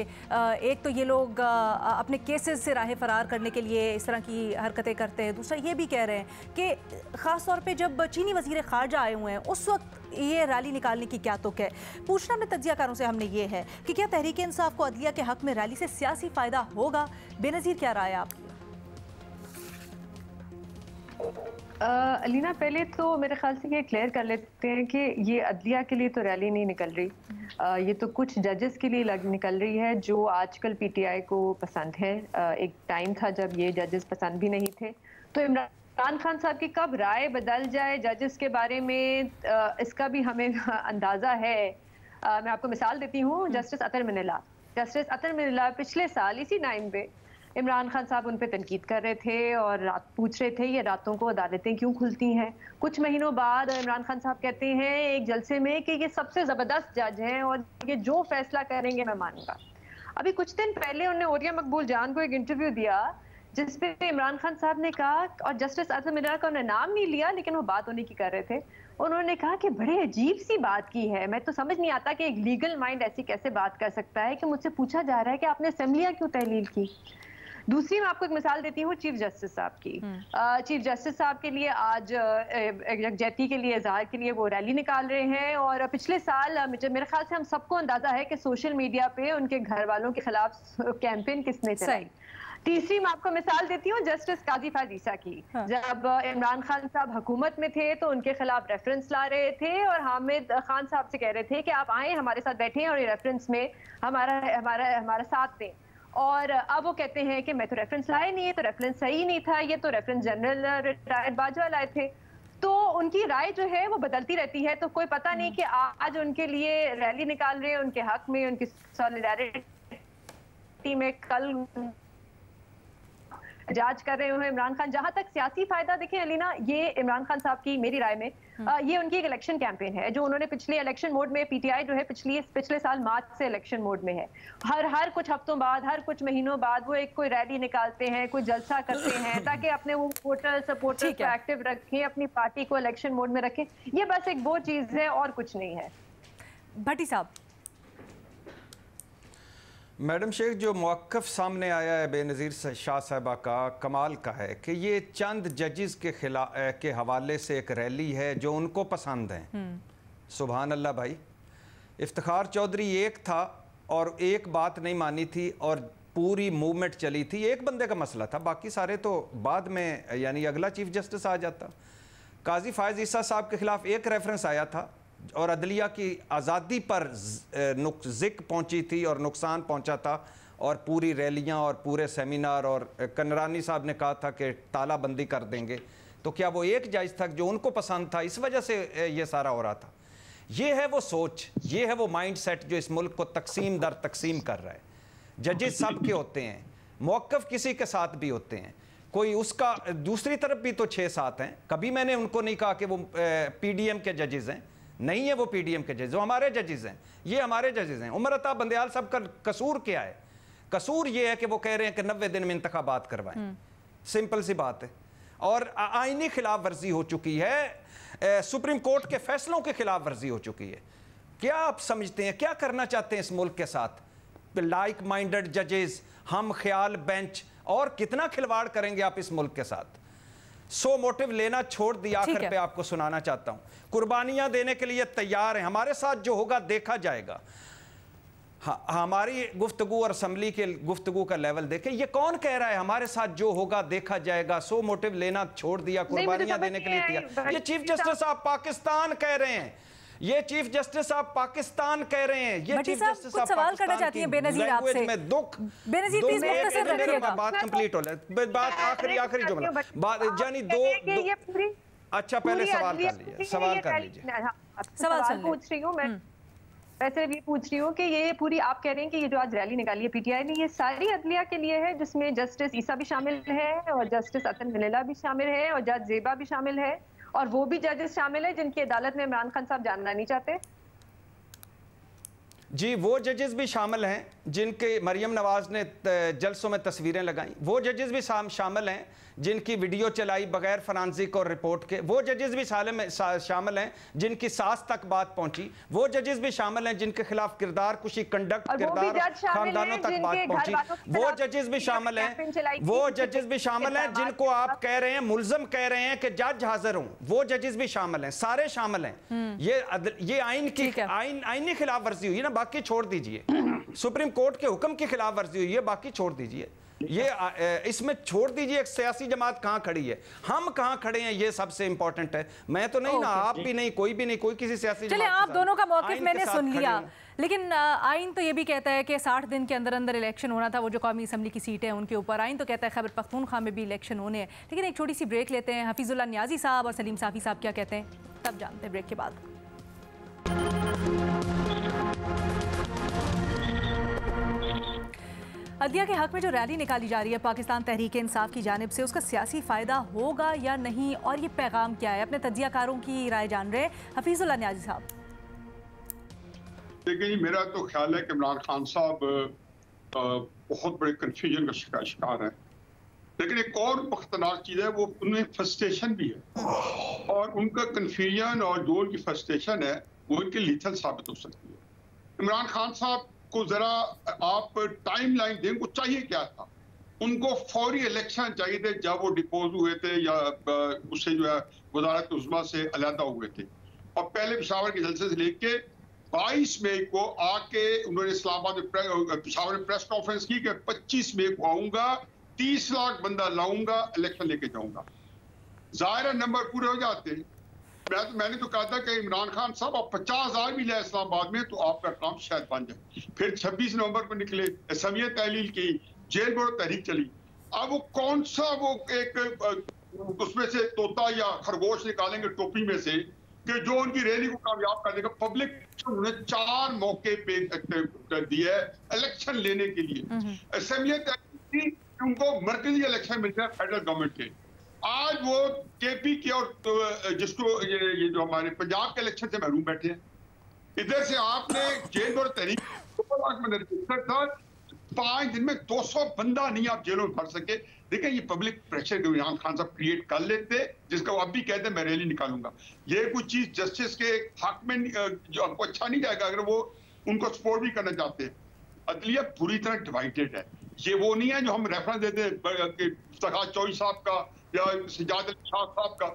एक तो ये लोग अपने केसेस से राह फरार करने के लिए इस तरह की हरकतें करते हैं, दूसरा ये भी कह रहे हैं कि ख़ास तौर पर जब चीनी वज़ीर ख़ारजा आए हुए हैं उस वक्त ये रैली निकालने की क्या तुक है। पूछना में तज्जियाकारों से हमने ये है कि क्या तहरीक इंसाफ को अदलिया के हक में रैली से सियासी फ़ायदा होगा? बेनज़ीर, क्या राय है आपकी? अलीना, पहले तो मेरे ख्याल से ये क्लियर कर लेते हैं कि ये अदलिया के लिए तो रैली नहीं निकल रही, ये तो कुछ जजेस के लिए निकल रही है जो आजकल पीटीआई को पसंद है। एक टाइम था जब ये जजेस पसंद भी नहीं थे, तो इमरान खान साहब की कब राय बदल जाए जजेस के बारे में इसका भी हमें अंदाज़ा है। मैं आपको मिसाल देती हूँ, जस्टिस अतर मिनल्ला पिछले साल इसी टाइम पे इमरान खान साहब उन पे तनकीद कर रहे थे और पूछ रहे थे ये रातों को अदालतें क्यों खुलती हैं। कुछ महीनों बाद इमरान खान साहब कहते हैं एक जलसे में कि ये सबसे ज़बरदस्त जज हैं और ये जो फैसला करेंगे मैं मानूंगा। अभी कुछ दिन पहले उन्होंने ओरिया मकबूल जान को एक इंटरव्यू दिया जिसपे इमरान खान साहब ने कहा, और जस्टिस अतर मिनल्ला का उन्होंने नाम नहीं लिया लेकिन वो बात होने की कर रहे थे, उन्होंने कहा कि बड़े अजीब सी बात की है, मैं तो समझ नहीं आता कि एक लीगल माइंड ऐसी कैसे बात कर सकता है कि मुझसे पूछा जा रहा है कि आपने असेंबलियां क्यों तहलील की। दूसरी मैं आपको एक मिसाल देती हूँ चीफ जस्टिस साहब की। चीफ जस्टिस साहब के लिए आज यकजहती के लिए, इज़हार के लिए वो रैली निकाल रहे हैं और पिछले साल मेरे ख्याल से हम सबको अंदाजा है कि सोशल मीडिया पे उनके घर वालों के खिलाफ कैंपेन किसने चलाई। तीसरी मैं आपको मिसाल देती हूँ जस्टिस काजी फायद ईसा की। जब इमरान खान साहब हुकूमत में थे तो उनके खिलाफ रेफरेंस ला रहे थे और हामिद खान साहब से कह रहे थे कि आप आए हमारे साथ बैठे और ये रेफरेंस में हमारा साथ दें, और अब वो कहते हैं कि मैं तो रेफरेंस लाया नहीं है, तो रेफरेंस सही नहीं था, ये तो रेफरेंस जनरल रिटायर्ड बाजवा लाए थे। तो उनकी राय जो है वो बदलती रहती है, तो कोई पता नहीं कि आज उनके लिए रैली निकाल रहे हैं उनके हक में, उनकी सॉलिडारिटी में, कल जांच कर रहे हुए इमरान खान। जहां तक सियासी फायदा देखें अलीना, ये इमरान खान साहब की मेरी राय में ये उनकी एक इलेक्शन कैंपेन है जो उन्होंने पिछले इलेक्शन मोड में, पीटीआई जो है पिछले साल मार्च से इलेक्शन मोड में है। हर कुछ हफ्तों बाद, हर कुछ महीनों बाद वो एक कोई रैली निकालते हैं, कोई जलसा करते हैं ताकि अपने वो वोटर सपोर्टर्स को एक्टिव रखें, अपनी पार्टी को इलेक्शन मोड में रखें। ये बस एक वो चीज है और कुछ नहीं है। भट्टी साहब। मैडम शेख, जो मौक़िफ़ सामने आया है बेनज़ीर शाह साहबा का, कमाल का है कि ये चंद जजेस के हवाले से एक रैली है जो उनको पसंद हैं। सुभान अल्लाह भाई। इफ्तिखार चौधरी एक था और एक बात नहीं मानी थी और पूरी मूवमेंट चली थी। एक बंदे का मसला था, बाकी सारे तो बाद में, यानी अगला चीफ जस्टिस आ जाता। काजी फायज़ ईसा साहब के ख़िलाफ़ एक रेफरेंस आया था और अदलिया की आज़ादी पर ज़िक पहुंची थी और नुकसान पहुंचा था, और पूरी रैलियां और पूरे सेमिनार, और कनरानी साहब ने कहा था कि तालाबंदी कर देंगे। तो क्या वो एक जज था जो उनको पसंद था, इस वजह से ये सारा हो रहा था? ये है वो सोच, ये है वो माइंड सेट जो इस मुल्क को तकसीम दर तकसीम कर रहा है। जजेस सब के होते हैं, मौक़िफ़ किसी के साथ भी होते हैं, कोई उसका दूसरी तरफ भी तो 6-7 हैं। कभी मैंने उनको नहीं कहा कि वो PDM के जजेस हैं, नहीं है वो PDM के जजेस, जो हमारे जजेस हैं, ये हमारे जजेस हैं। उमर अता बंदयाल साहब का कसूर क्या है? कसूर ये है कि वो कह रहे हैं कि 90 दिन में इंतखाबात करवाएं। सिंपल सी बात है। और आईनी खिलाफ वर्जी हो चुकी है, सुप्रीम कोर्ट के फैसलों के खिलाफ वर्जी हो चुकी है। क्या आप समझते हैं, क्या करना चाहते हैं इस मुल्क के साथ? लाइक माइंडेड जजेस, हम ख्याल बेंच, और कितना खिलवाड़ करेंगे आप इस मुल्क के साथ? सो मोटिव लेना छोड़ दिया। आखिर पे आपको सुनाना चाहता हूं, कुर्बानियां देने के लिए तैयार हैं, हमारे साथ जो होगा देखा जाएगा। हमारी गुफ्तगू और असम्बली के गुफ्तगू का लेवल देखें, ये कौन कह रहा है हमारे साथ जो होगा देखा जाएगा? सो मोटिव लेना छोड़ दिया, कुर्बानियां देने के लिए तैयार। ये चीफ जस्टिस आप पाकिस्तान कह रहे हैं, ये चीफ जस्टिस आप पाकिस्तान कह रहे हैं, ये चीफ जस्टिस आप सवाल करना चाहती हैं बेनज़ीर आपसे। में दुख, बेनज़ीर प्लीज मुख्तसर रखिएगा, बात कंप्लीट हो जाए, बात आखिरी जुमला, बात यानी दो। अच्छा, पहले सवाल कर लीजिए, सवाल कर लीजिए। सवाल पूछ रही हूँ मैं, वैसे भी पूछ रही हूँ कि ये पूरी आप कह रहे हैं कि ये जो आज रैली निकाली है पीटीआई ने, ये सारी अदलिया के लिए है, जिसमें जस्टिस ईसा भी शामिल है और जस्टिस अतर मिनल्ला भी शामिल है और जज ज़ेबा भी शामिल है, और वो भी जजेस शामिल है जिनकी अदालत में इमरान खान साहब जानना नहीं चाहते? जी, वो जजेस भी शामिल हैं जिनके मरियम नवाज ने जलसों में तस्वीरें लगाई, वो जजेस भी शामिल हैं जिनकी वीडियो चलाई बगैर फरांसिक और रिपोर्ट के, वो जजेस भी शामिल हैं जिनकी सास तक बात पहुंची, वो जजेस भी शामिल हैं जिनके खिलाफ किरदार कुशी, कंडक्ट, किरदार खानदानों तक बात पहुंची, वो जजेस भी शामिल हैं, वो जजेस भी शामिल हैं जिनको आप कह रहे हैं, मुल्जम कह रहे हैं कि जज हाजिर हों, वो जजेस भी शामिल हैं, सारे शामिल हैं। ये आइन की आइनी खिलाफ वर्जी हुई ना, बाकी छोड़ दीजिए। सुप्रीम कोर्ट के हुक्म की खिलाफ वर्जी हुई है, बाकी छोड़ दीजिए। ये इसमें छोड़ दीजिए एक सियासी जमात कहाँ खड़ी है, हम कहाँ खड़े हैं, ये सबसे इंपॉर्टेंट है। मैं तो नहीं ना, आप भी नहीं, कोई भी नहीं, कोई किसी सियासी चलिए आप दोनों का मौक़िफ़ मैंने सुन लिया, लेकिन आइन तो ये भी कहता है कि 60 दिन के अंदर अंदर इलेक्शन होना था। वो जो कौमी असम्बली की सीटें हैं उनके ऊपर आइन तो कहता है खैबर पख्तूनख्वा में भी इलेक्शन होने हैं। लेकिन एक छोटी सी ब्रेक लेते हैं। हफीजुल्लाह नियाजी साहब और सलीम साफ़ी साहब क्या कहते हैं तब जानते हैं ब्रेक के बाद। अदलिया के हक में जो रैली निकाली जा रही है पाकिस्तान तहरीक इंसाफ की जानिब से, उसका सियासी फ़ायदा होगा या नहीं, और ये पैगाम क्या है, अपने तज्जियाकारों की राय जान रहे हैं हफीजुल्लाह नियाजी साहब। देखिए, मेरा तो ख्याल है कि इमरान खान साहब बहुत बड़े कन्फ्यूजन का शिकार है। लेकिन एक और बख्तनाक चीज़ है, वो उनमें फ्रस्ट्रेशन भी है, और उनका कन्फ्यूजन और जो उनकी फ्रस्ट्रेशन है वो इनके लीथल साबित हो सकती है। इमरान खान साहब को जरा आप टाइम लाइन दें, उनको चाहिए क्या था? उनको फौरी इलेक्शन चाहिए थे जब वो डिपोज हुए थे या उससे जो है वजारत उज़्मा से अलहदा हुए थे, और पहले पेशावर के जलसे से लेके 22 मई को आके उन्होंने इस्लामाबाद में पेशावर में प्रेस कॉन्फ्रेंस की कि 25 मई को आऊंगा, 30 लाख बंदा लाऊंगा, इलेक्शन लेके जाऊंगा। जाहिर नंबर पूरे हो जाते। मैंने तो कहा था कि इमरान खान साहब आप 50,000 भी लाए इस्लामाबाद में तो आपका काम शायद बन जाए। फिर 26 नवंबर को निकले, असमिया तहलील की, जेल बोर्ड तहरीक चली। अब वो कौन सा वो एक उसमें से तोता या खरगोश निकालेंगे टोपी में से कि जो उनकी रैली को कामयाब कर देगा। पब्लिक उन्हें 4 मौके पे दिया है इलेक्शन लेने के लिए। असमिया तहलील उनको मरकजी इलेक्शन मिलता है फेडरल गवर्नमेंट के। आज वो केपी के और जिसको ये जो हमारे पंजाब के इलेक्शन से महरूम बैठे हैं। इधर से आपने जेल और तहरीक 2 लाख में रजिस्टर था, 5 दिन में 200 बंदा नहीं आप जेलों में भर सके। देखिए, ये पब्लिक प्रेशर इमरान खान साहब क्रिएट कर लेते, जिसका वो अब भी कहते हैं मैं रैली निकालूंगा। ये कुछ चीज जस्टिस के हक में जो आपको अच्छा नहीं जाएगा अगर वो उनको सपोर्ट भी करना चाहते हैं। अदलिया पूरी तरह डिवाइडेड है। ये वो नहीं है जो हम रेफरेंस देते हैं सखावत चौधरी साहब का या सिजाद अली शाह साहब का।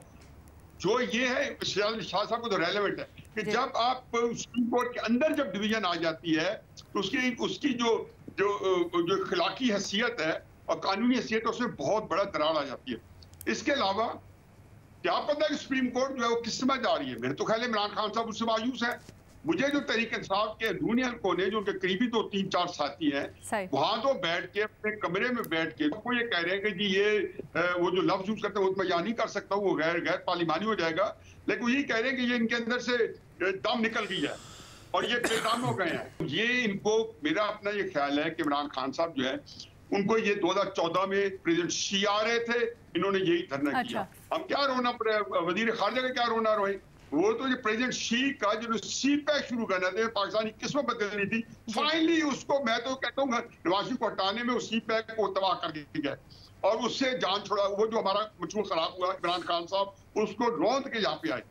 जो ये है सिजाद अली शाह साहब को तो रेलेवेंट है कि जब आप सुप्रीम कोर्ट के अंदर जब डिवीजन आ जाती है तो उसकी जो खिलाकी हैसियत है और कानूनी हैसियत है उसमें बहुत बड़ा दरार आ जाती है। इसके अलावा क्या पता है कि सुप्रीम कोर्ट जो है वो किस समय जा रही है। मेरे तो ख्याल है इमरान खान साहब उससे मायूस है। मुझे जो तहरीक इंसाफ के यूनियन कोने जो उनके करीबी 2-3-4 साथी हैं, वहां तो बैठ के अपने कमरे में बैठ के वो ये कह रहे हैं कि जी ये वो जो लफ्ज यूज करते हैं वो मैं यहाँ नहीं कर सकता हूँ, वो गैर पार्लिमानी हो जाएगा। लेकिन यही कह रहे हैं कि ये इनके अंदर से दम निकल गई है और ये बेदम हो गए हैं। ये इनको मेरा अपना ये ख्याल है कि इमरान खान साहब जो है उनको ये 2014 में प्रेसिडेंट शी आ रहे थे, इन्होंने यही धरना किया। हम क्या रोना पड़े, वजीर खारजा का क्या रोना रोए, वो तो ये प्रेसिडेंट शी का जो सी पैक शुरू करना था, पाकिस्तानी किस्मत बदलनी थी। फाइनली उसको मैं तो कहता हूँ नवाज को हटाने में उस सी पैक को तबाह कर दिया गया और उससे जान छोड़ा। वो जो हमारा मशहूर खराब हुआ इमरान खान साहब उसको रौंद के यहाँ पे आए।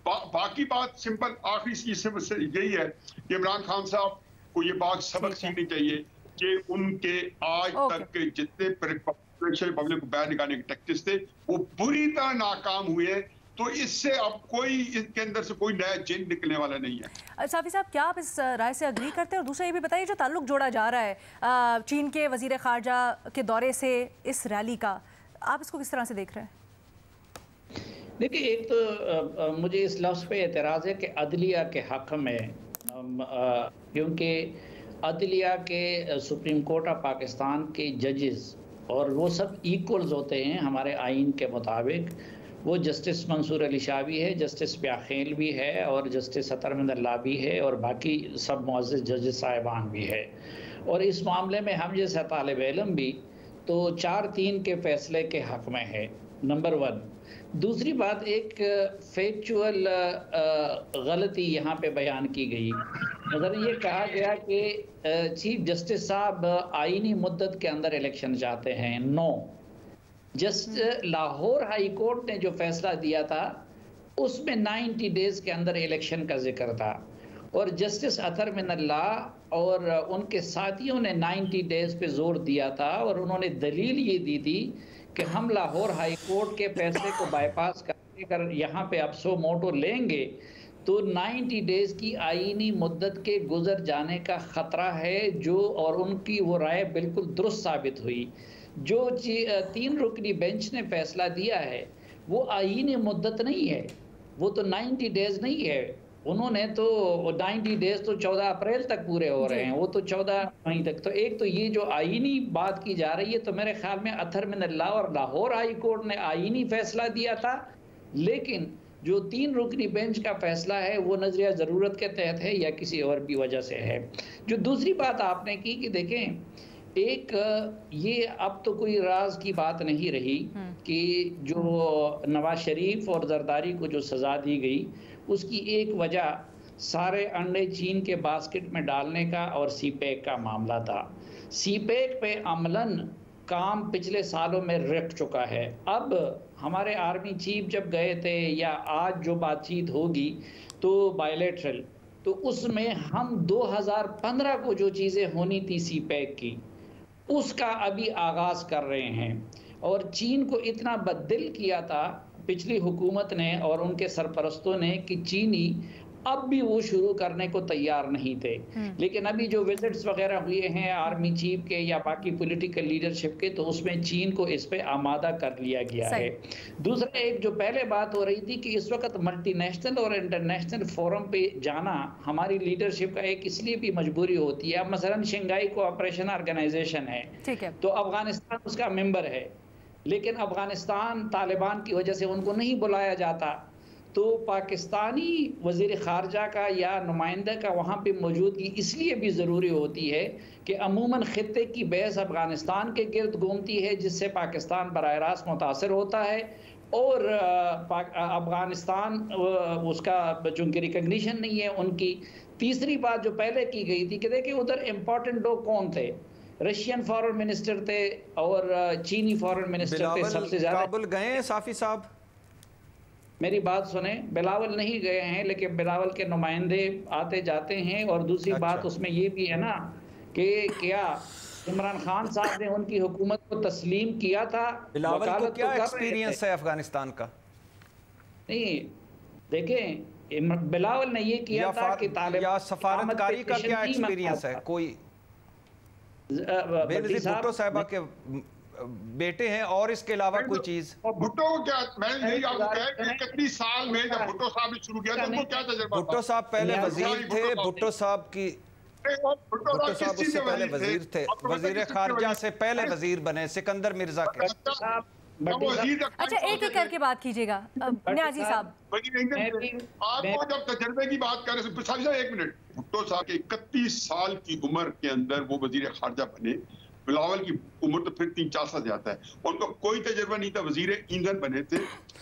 बाकी बात सिंपल आखिरी चीज यही है कि इमरान खान साहब को ये बात सबक सीखनी चाहिए कि उनके आज तक के जितने पब्लिक को बाहर निकालने के टैक्टिक्स थे वो बुरी तरह नाकाम हुए। तो इससे अब कोई इसके अंदर से कोई नया जिन निकलने वाला नहीं है। साफी साहब, क्या आप इस राय से अग्री करते हैं? और दूसरा ये भी बताइए, जो ताल्लुक जोड़ा जा रहा है चीन के वजीर खारजा के दौरे से इस रैली का, आप इसको किस तरह से देख रहे हैं? देखिए, एक तो मुझे इस लफ्ज़ पे एतराज़ है कि अदलिया के हक़ में, क्योंकि अदलिया के सुप्रीम कोर्ट ऑफ पाकिस्तान के जजेस और वो सब इक्वल्स होते हैं हमारे आइन के मुताबिक। वो जस्टिस मंसूर अली शाह भी है, जस्टिस ब्याखेल भी है और जस्टिस अतर अल्लाह भी है और बाकी सब मुअज़्ज़ज़ जजेस साहिबान भी है। और इस मामले में हम जैसा तालिब इल्म भी तो 4-3 के फ़ैसले के हक़ में है, नंबर 1। दूसरी बात, एक फैक्चुअल गलती यहाँ पे बयान की गई। मगर ये कहा गया कि चीफ जस्टिस साहब आईनी मुद्दत के अंदर इलेक्शन चाहते हैं। नो, लाहौर हाई कोर्ट ने जो फैसला दिया था उसमें 90 डेज के अंदर इलेक्शन का जिक्र था और जस्टिस अतर अल्लाह और उनके साथियों ने 90 डेज पे जोर दिया था और उन्होंने दलील ये दी थी कि हम लाहौर हाई कोर्ट के फैसले को बाईपास कर यहाँ पे अब सो मोटो लेंगे तो 90 डेज की आईनी मुद्दत के गुजर जाने का खतरा है, जो और उनकी वो राय बिल्कुल दुरुस्त साबित हुई। जो 3 रुकनी बेंच ने फैसला दिया है वो आईनी मुद्दत नहीं है, वो तो 90 डेज नहीं है। उन्होंने तो 90 डेज तो 14 अप्रैल तक पूरे हो रहे हैं, वो तो 14 मई तक। तो एक तो ये जो आईनी बात की जा रही है, तो मेरे ख्याल में अथर मिन अल्लाह और लाहौर हाई कोर्ट ने आईनी फैसला दिया था, लेकिन जो 3 रुकनी बेंच का फैसला है वो नजरिया ज़रूरत के तहत है या किसी और भी वजह से है। जो दूसरी बात आपने की कि देखें, एक ये अब तो कोई राज की बात नहीं रही कि जो नवाज शरीफ और जरदारी को जो सज़ा दी गई, उसकी एक वजह सारे अंडे चीन के बास्केट में डालने का और सीपैक का मामला था। सीपैक पे अमलन काम पिछले सालों में रट चुका है। अब हमारे आर्मी चीफ जब गए थे, या आज जो बातचीत होगी तो बायलैटरल, तो उसमें हम 2015 को जो चीज़ें होनी थी सीपैक की, उसका अभी आगाज़ कर रहे हैं। और चीन को इतना बददिल किया था पिछली हुकूमत ने और उनके सरपरस्तों ने कि चीनी अब भी वो शुरू करने को तैयार नहीं थे। लेकिन अभी जो विजिट्स वगैरह हुए हैं आर्मी चीफ के या बाकी पॉलिटिकल लीडरशिप के, तो उसमें चीन को इस पे आमादा कर लिया गया है। दूसरा, एक जो पहले बात हो रही थी कि इस वक्त मल्टीनेशनल और इंटरनेशनल फोरम पे जाना हमारी लीडरशिप का एक इसलिए भी मजबूरी होती है। अब मसलन शंघाई कोऑपरेशन ऑर्गेनाइजेशन है, तो अफगानिस्तान उसका मेंबर है, लेकिन अफगानिस्तान तालिबान की वजह से उनको नहीं बुलाया जाता। तो पाकिस्तानी वज़ीर ख़ारजा का या नुमाइंदा का वहाँ पे मौजूदगी इसलिए भी ज़रूरी होती है कि अमूमन ख़ित्ते की बहस अफ़गानिस्तान के गिर्द घूमती है, जिससे पाकिस्तान बराह रास्त मुतासर होता है। और अफ़गानिस्तान उसका चूँकि रिकग्निशन नहीं है उनकी। तीसरी बात जो पहले की गई थी कि देखिए उधर इम्पोर्टेंट लोग कौन थे, रशियन फॉरेन मिनिस्टर थे और चीनी फॉरेन मिनिस्टर थे सबसे ज़्यादा। काबुल गए हैं साफ़ी साहब? मेरी बात सुने, बिलावल नहीं गए हैं, लेकिन बिलावल के नुमाइंदे आते जाते हैं। और दूसरी बात उसमें ये भी है ना कि क्या इमरान खान साहब ने उनकी हुकूमत को तस्लीम किया था। बिलावल को क्या एक्सपीरियंस है अफगानिस्तान का? नहीं, देखें बिलावल ने ये किया था कि तालिबान सफारतकारी का क्या एक्सपीरियंस है? कोई बेनज़ीर भुट्टो साहिबा के बेटे हैं और इसके अलावा कोई चीज? भुट्टो को क्या, मैंने यही आपको कहा कि 31 साल में जब भुट्टो साहब ने शुरू किया तो उनको क्या तजुर्बा? भुट्टो साहब पहले वजीर थे, भुट्टो साहब उससे पहले वजीर थे, वजीर खारजा से पहले वजीर बने सिकंदर मिर्जा के। अच्छा, एक एक करके बात कीजिएगा न्याजी साहब। आपको जब तजर्बे की बात कर रहे हैं, 1 मिनट, भुट्टो साहब के 31 साल की उम्र के अंदर वो वजीर खारजा बने। बिलावल की उम्र तो फिर 3-4 साल जाता है, उनको कोई तजर्बा नहीं था। वजीर ईंधन बने थे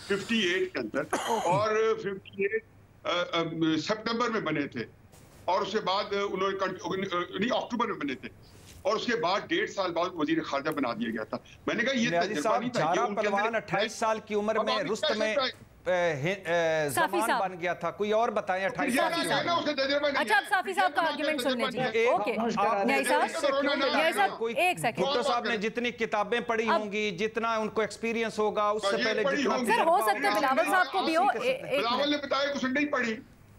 58 के अंदर, और 58 सितंबर में बने थे, और उसके बाद उन्होंने अक्टूबर में बने थे, और उसके बाद 1.5 साल बाद वजीर खारजा बना दिया गया था। मैंने कहा ये तजर्बा नहीं था। पहलवान 28 साल की उम्र में रुस्त में ज़मान बन गया था। कोई और बताएं 28 साल की उम्र। अच्छा, अब साफी साहब का आर्गुमेंट सुन लीजिए। ओके न्याय साहब, एक सेकंड। भुट्टो साहब ने जितनी किताबें पढ़ी होंगी, जितना उनको एक्सपीरियंस होगा, उससे पहले जितना सर हो सकता है बिलावल साहब को भी हो। बिलावल ने बताया कुछ नहीं पढ़ी,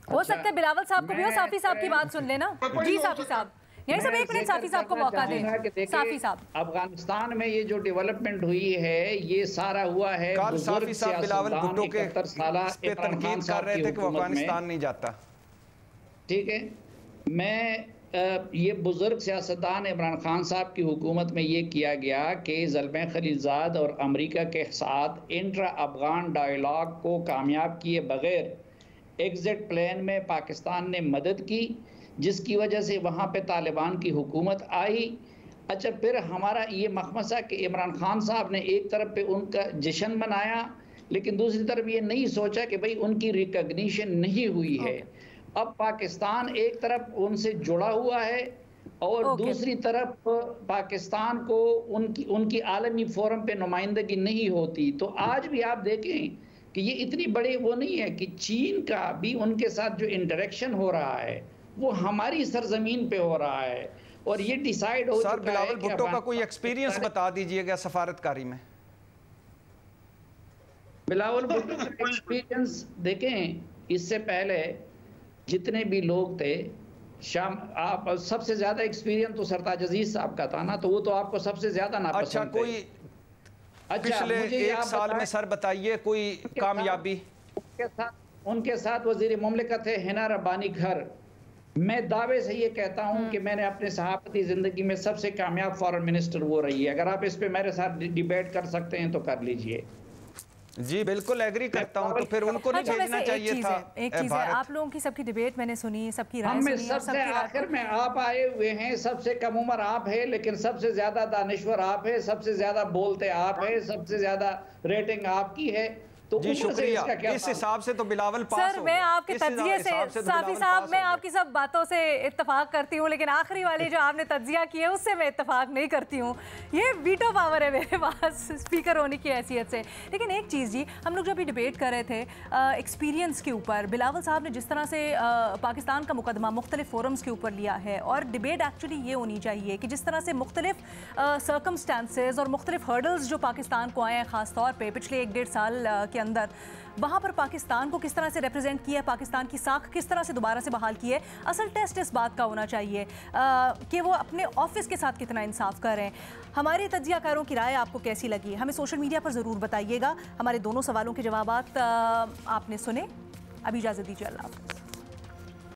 हो सकता है बिलावल साहब को भी हो। साफी साहब की बात सुन लेना जी। साफी साहब, यही सब 1 मिनट साफी साहब को मौका दें। साफी साहब, अफगानिस्तान में ये जो डेवलपमेंट हुई है, ये सारा हुआ है। साफी साहब बिलावल भुट्टो के पे तनकीद कर रहे थे कि अफगानिस्तान नहीं जाता। ठीक है, मैं ये बुजुर्ग सियासतदान इमरान खान साहब की हुकूमत में ये किया गया कि ज़ल्मे खलीलज़ाद और अमेरिका के साथ इंट्रा अफगान डायलॉग को कामयाब किए बगैर एग्जिट प्लान में पाकिस्तान ने मदद की, जिसकी वजह से वहाँ पे तालिबान की हुकूमत आई। अच्छा, फिर हमारा ये मखमसा कि इमरान खान साहब ने एक तरफ पे उनका जश्न मनाया, लेकिन दूसरी तरफ ये नहीं सोचा कि भाई उनकी रिकग्निशन नहीं हुई है। अब पाकिस्तान एक तरफ उनसे जुड़ा हुआ है और दूसरी तरफ पाकिस्तान को उनकी आलमी फोरम पे नुमाइंदगी नहीं होती। तो आज भी आप देखें कि ये इतनी बड़ी वो नहीं है कि चीन का भी उनके साथ जो इंटरेक्शन हो रहा है वो हमारी सरजमीन पे हो रहा है, और ये डिसाइड हो चुका है। बिलावल भुट्टो का कोई एक्सपीरियंस बता दीजिएगा सफारतकारी में। बिलावल भुट्टो का एक्सपीरियंस देखें, इससे पहले जितने भी लोग थे, शाम आप सबसे ज्यादा एक्सपीरियंस तो सरताज अजीज साहब का था ना, तो वो तो आपको सबसे ज्यादा नापसंद अच्छा, कोई पिछले एक साल में सर बताइए कोई कामयाबी? उनके साथ वजीर मुमलिकत है हिना रब्बानी घर। मैं दावे से ये कहता हूं कि मैंने अपने सहाफती जिंदगी में सबसे कामयाब फॉरेन मिनिस्टर वो रही है। अगर आप इस पे मेरे साथ डिबेट कर सकते हैं तो कर लीजिए। जी बिल्कुल एग्री करता हूं। तो फिर उनको नहीं भेजना चाहिए था। एक चीज है, आप लोगों की सबकी डिबेट मैंने सुनी, सबकी राय सुनी, सबसे आखिर में आप आए हुए हैं, सबसे कम उम्र आप है, लेकिन सबसे ज्यादा दानिश्वर आप है, सबसे ज्यादा बोलते आप है, सबसे ज्यादा रेटिंग आपकी है। तो जी शुक्रिया। इस हिसाब से तो बिलावल पास सर, मैं आपके तज्जिए से साफी साहब, मैं आपकी सब बातों से इत्तेफाक करती हूँ, लेकिन आखिरी वाली जो आपने तज्जिया की है उससे मैं इत्तेफाक नहीं करती हूँ। ये वीटो पावर है मेरे पास स्पीकर होने की हैसियत से। लेकिन एक चीज़ जी, हम लोग जब भी डिबेट कर रहे थे एक्सपीरियंस के ऊपर, बिलावल साहब ने जिस तरह से पाकिस्तान का मुकदमा मुख्तलिफ फोरम्स के ऊपर लिया है, और डिबेट एक्चुअली ये होनी चाहिए कि जिस तरह से मुख्तलिफ सर्कमस्टांसेस और मुख्तलिफ हर्डल्स जो पाकिस्तान को आए हैं, ख़ास तौर पर पिछले 1-1.5 साल के अंदर, वहाँ पर पाकिस्तान को किस तरह से रिप्रेजेंट किया है, पाकिस्तान की साख किस तरह से दोबारा से बहाल की है। असल टेस्ट इस बात का होना चाहिए कि वो अपने ऑफिस के साथ कितना इंसाफ करें। हमारे तज्जियाकारों की राय आपको कैसी लगी, हमें सोशल मीडिया पर ज़रूर बताइएगा। हमारे दोनों सवालों के जवाबात आपने सुने। अभी इजाज़त दीजिए, अल्लाह।